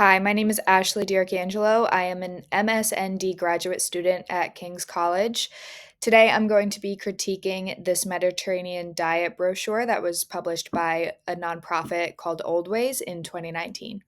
Hi, my name is Ashley D'Arcangelo. I am an MSND graduate student at King's College. Today, I'm going to be critiquing this Mediterranean diet brochure that was published by a nonprofit called Old Ways in 2019.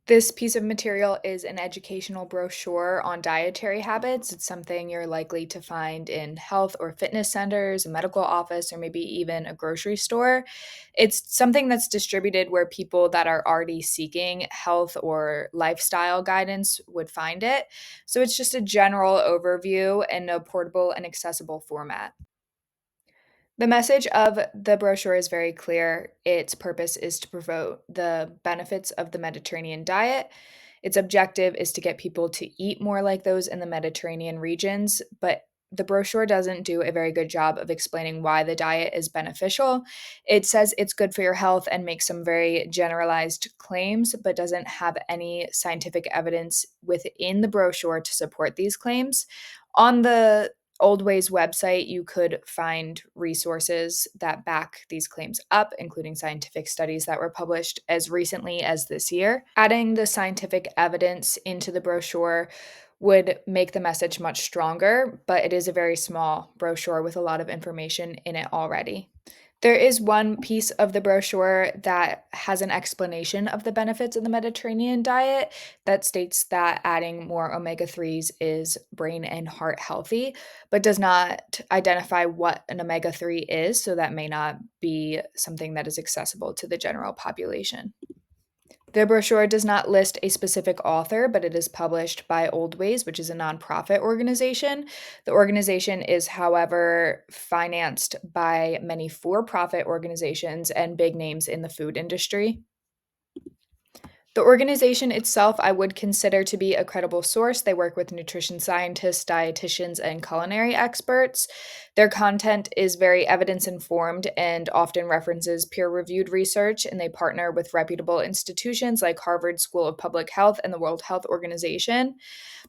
This piece of material is an educational brochure on dietary habits. It's something you're likely to find in health or fitness centers, a medical office, or maybe even a grocery store. It's something that's distributed where people that are already seeking health or lifestyle guidance would find it. So it's just a general overview in a portable and accessible format. The message of the brochure is very clear. Its purpose is to promote the benefits of the Mediterranean diet. Its objective is to get people to eat more like those in the Mediterranean regions, but the brochure doesn't do a very good job of explaining why the diet is beneficial. It says it's good for your health and makes some very generalized claims, but doesn't have any scientific evidence within the brochure to support these claims. On the Old Ways website, you could find resources that back these claims up, including scientific studies that were published as recently as this year. Adding the scientific evidence into the brochure would make the message much stronger, but it is a very small brochure with a lot of information in it already. There is one piece of the brochure that has an explanation of the benefits of the Mediterranean diet that states that adding more omega 3s is brain and heart healthy, but does not identify what an omega 3 is, so that may not be something that is accessible to the general population. The brochure does not list a specific author, but it is published by Old Ways, which is a nonprofit organization. The organization is, however, financed by many for profit organizations and big names in the food industry. The organization itself, I would consider to be a credible source. They work with nutrition scientists, dietitians, and culinary experts. Their content is very evidence informed and often references peer reviewed research, and they partner with reputable institutions like Harvard School of Public Health and the World Health Organization.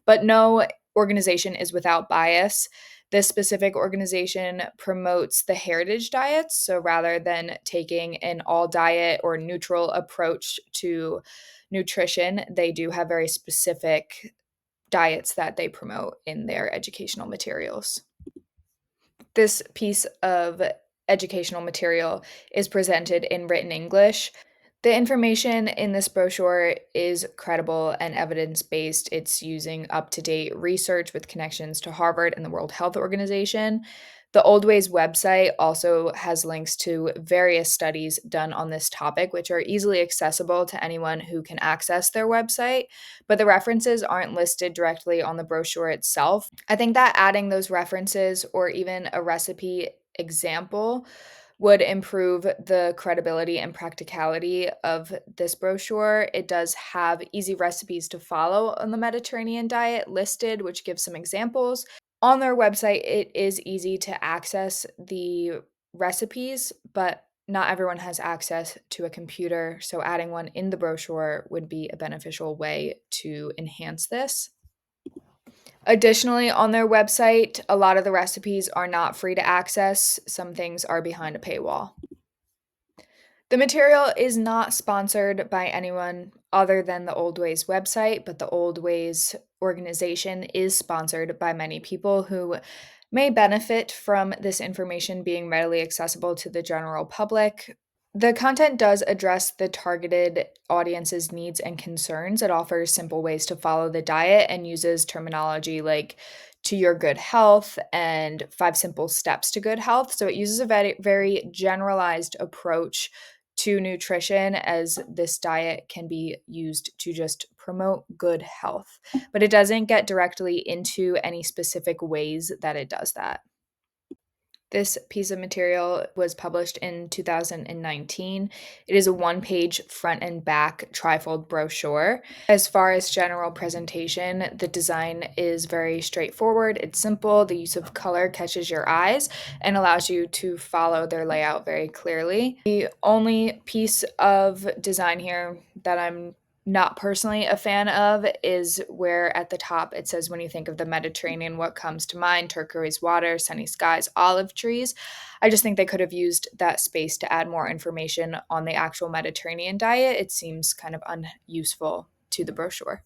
But no organization is without bias. This specific organization promotes the heritage diets. So rather than taking an all diet or neutral approach to nutrition, they do have very specific diets that they promote in their educational materials. This piece of educational material is presented in written English. The information in this brochure is credible and evidence based. It's using up to date research with connections to Harvard and the World Health Organization. The Old Ways website also has links to various studies done on this topic, which are easily accessible to anyone who can access their website, but the references aren't listed directly on the brochure itself. I think that adding those references or even a recipe example would improve the credibility and practicality of this brochure. It does have easy recipes to follow on the Mediterranean diet listed, which gives some examples. On their website, it is easy to access the recipes, but not everyone has access to a computer, so adding one in the brochure would be a beneficial way to enhance this. Additionally, on their website, a lot of the recipes are not free to access. Some things are behind a paywall. The material is not sponsored by anyone other than the Old Ways website, but the Old Ways organization is sponsored by many people who may benefit from this information being readily accessible to the general public. The content does address the targeted audience's needs and concerns. It offers simple ways to follow the diet and uses terminology like to your good health and 5 simple steps to good health. So it uses a very generalized approach to nutrition, as this diet can be used to just promote good health. But it doesn't get directly into any specific ways that it does that. This piece of material was published in 2019. It is a one-page front and back trifold brochure. As far as general presentation, the design is very straightforward. It's simple. The use of color catches your eyes and allows you to follow their layout very clearly. The only piece of design here that I'm not personally a fan of is where at the top it says, when you think of the Mediterranean, what comes to mind? Turquoise water, sunny skies, olive trees. I just think they could have used that space to add more information on the actual Mediterranean diet. It seems kind of unuseful to the brochure.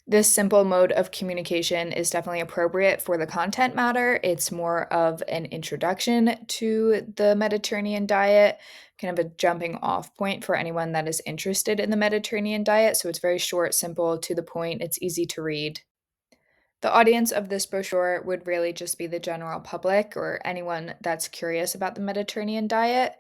This simple mode of communication is definitely appropriate for the content matter. It's more of an introduction to the Mediterranean diet, kind of a jumping off point for anyone that is interested in the Mediterranean diet. So it's very short, simple, to the point, it's easy to read. The audience of this brochure would really just be the general public or anyone that's curious about the Mediterranean diet.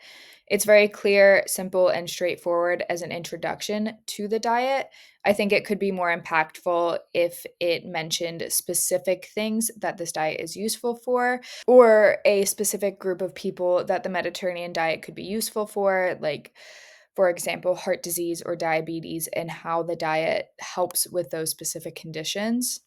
It's very clear, simple, and straightforward as an introduction to the diet. I think it could be more impactful if it mentioned specific things that this diet is useful for, or a specific group of people that the Mediterranean diet could be useful for, like, for example, heart disease or diabetes, and how the diet helps with those specific conditions.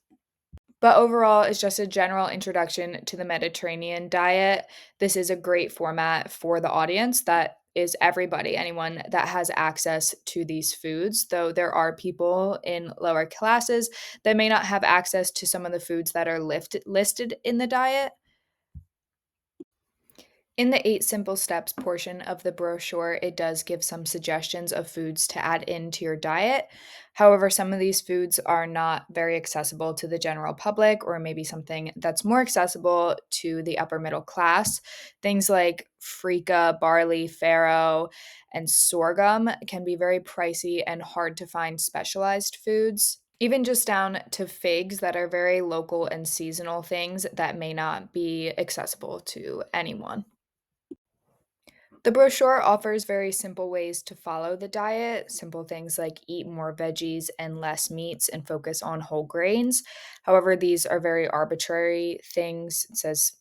But overall, it's just a general introduction to the Mediterranean diet. This is a great format for the audience that is everybody, anyone that has access to these foods, though there are people in lower classes that may not have access to some of the foods that are listed in the diet. In the 8 simple steps portion of the brochure, it does give some suggestions of foods to add into your diet. However, some of these foods are not very accessible to the general public, or maybe something that's more accessible to the upper middle class. Things like freekeh, barley, farro, and sorghum can be very pricey and hard to find specialized foods. Even just down to figs that are very local and seasonal things that may not be accessible to anyone. The brochure offers very simple ways to follow the diet, simple things like eat more veggies and less meats and focus on whole grains. However, these are very arbitrary things. It says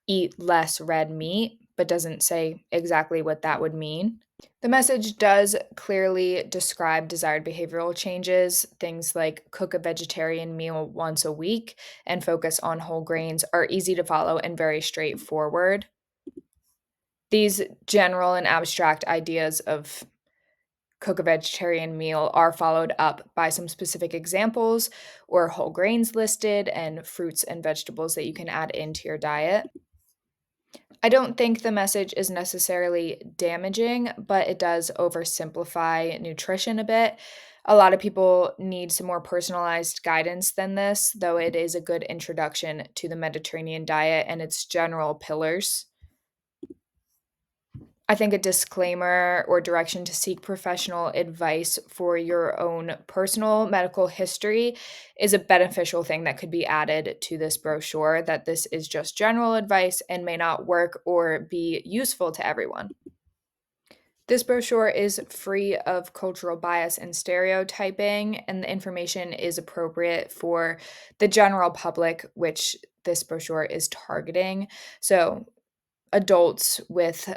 eat less red meat, but doesn't say exactly what that would mean. The message does clearly describe desired behavioral changes. Things like cook a vegetarian meal once a week and focus on whole grains are easy to follow and very straightforward. These general and abstract ideas of cook a vegetarian meal are followed up by some specific examples or whole grains listed and fruits and vegetables that you can add into your diet. I don't think the message is necessarily damaging, but it does oversimplify nutrition a bit. A lot of people need some more personalized guidance than this, though it is a good introduction to the Mediterranean diet and its general pillars. I think a disclaimer or direction to seek professional advice for your own personal medical history is a beneficial thing that could be added to this brochure, that this is just general advice and may not work or be useful to everyone. This brochure is free of cultural bias and stereotyping, and the information is appropriate for the general public, which this brochure is targeting. So, adults with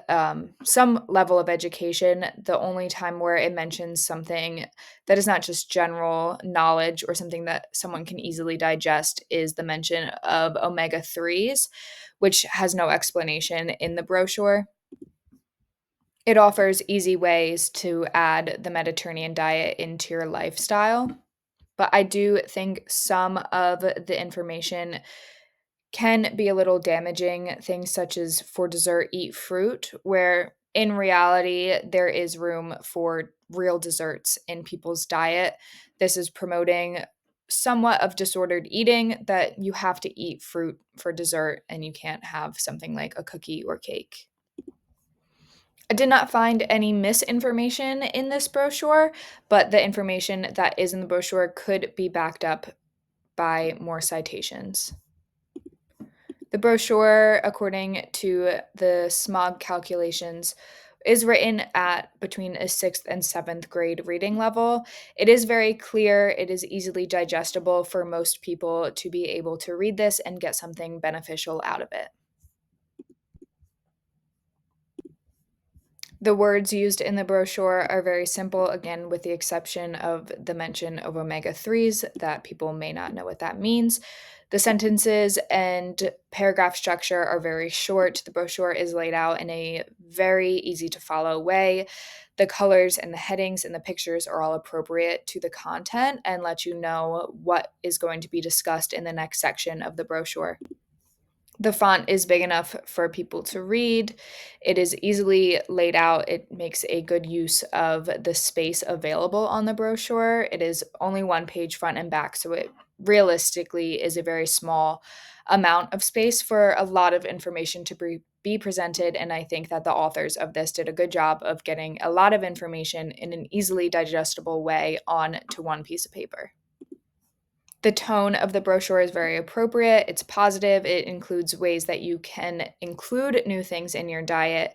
some level of education. The only time where it mentions something that is not just general knowledge or something that someone can easily digest is the mention of omega 3s, which has no explanation in the brochure. It offers easy ways to add the Mediterranean diet into your lifestyle, but I do think some of the information can be a little damaging. Things such as for dessert, eat fruit, where in reality, there is room for real desserts in people's diet. This is promoting somewhat of disordered eating, that you have to eat fruit for dessert and you can't have something like a cookie or cake. I did not find any misinformation in this brochure, but the information that is in the brochure could be backed up by more citations. The brochure, according to the SMOG calculations, is written at between a 6th and 7th grade reading level. It is very clear, it is easily digestible for most people to be able to read this and get something beneficial out of it. The words used in the brochure are very simple, again, with the exception of the mention of omega 3s, that people may not know what that means. The sentences and paragraph structure are very short. The brochure is laid out in a very easy to follow way. The colors and the headings and the pictures are all appropriate to the content and let you know what is going to be discussed in the next section of the brochure. The font is big enough for people to read. It is easily laid out. It makes a good use of the space available on the brochure. It is only one page front and back, so it realistically is a very small amount of space for a lot of information to be presented. And I think that the authors of this did a good job of getting a lot of information in an easily digestible way onto one piece of paper. The tone of the brochure is very appropriate. It's positive. It includes ways that you can include new things in your diet.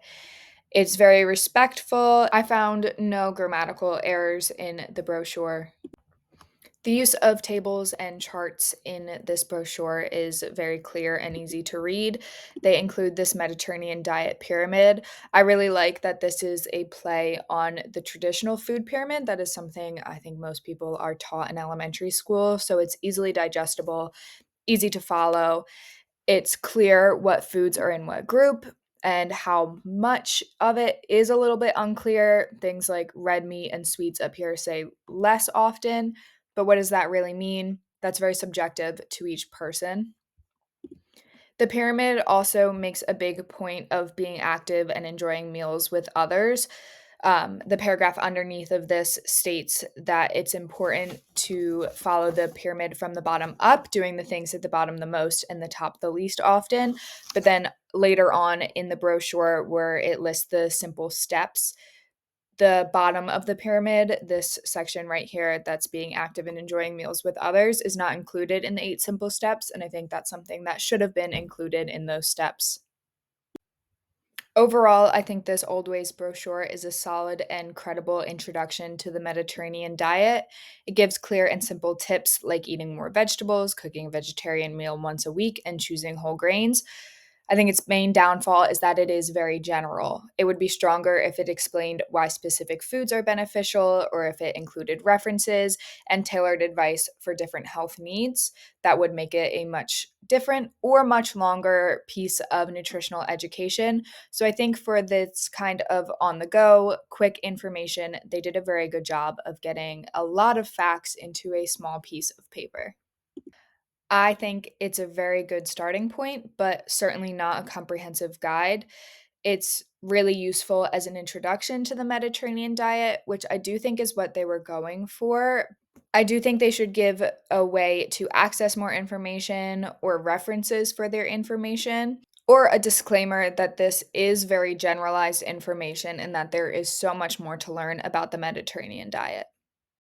It's very respectful. I found no grammatical errors in the brochure. The use of tables and charts in this brochure is very clear and easy to read. They include this Mediterranean diet pyramid. I really like that this is a play on the traditional food pyramid. That is something I think most people are taught in elementary school. So it's easily digestible, easy to follow. It's clear what foods are in what group and how much of it is a little bit unclear. Things like red meat and sweets up here say less often, but what does that really mean? That's very subjective to each person. The pyramid also makes a big point of being active and enjoying meals with others. The paragraph underneath of this states that it's important to follow the pyramid from the bottom up, doing the things at the bottom the most and the top the least often. But then later on in the brochure, where it lists the simple steps, the bottom of the pyramid, this section right here that's being active and enjoying meals with others, is not included in the 8 simple steps. And I think that's something that should have been included in those steps. Overall, I think this Old Ways brochure is a solid and credible introduction to the Mediterranean diet. It gives clear and simple tips like eating more vegetables, cooking a vegetarian meal once a week, and choosing whole grains. I think its main downfall is that it is very general. It would be stronger if it explained why specific foods are beneficial or if it included references and tailored advice for different health needs. That would make it a much different or much longer piece of nutritional education. So I think for this kind of on the go, quick information, they did a very good job of getting a lot of facts into a small piece of paper. I think it's a very good starting point, but certainly not a comprehensive guide. It's really useful as an introduction to the Mediterranean diet, which I do think is what they were going for. I do think they should give a way to access more information or references for their information, or a disclaimer that this is very generalized information and that there is so much more to learn about the Mediterranean diet.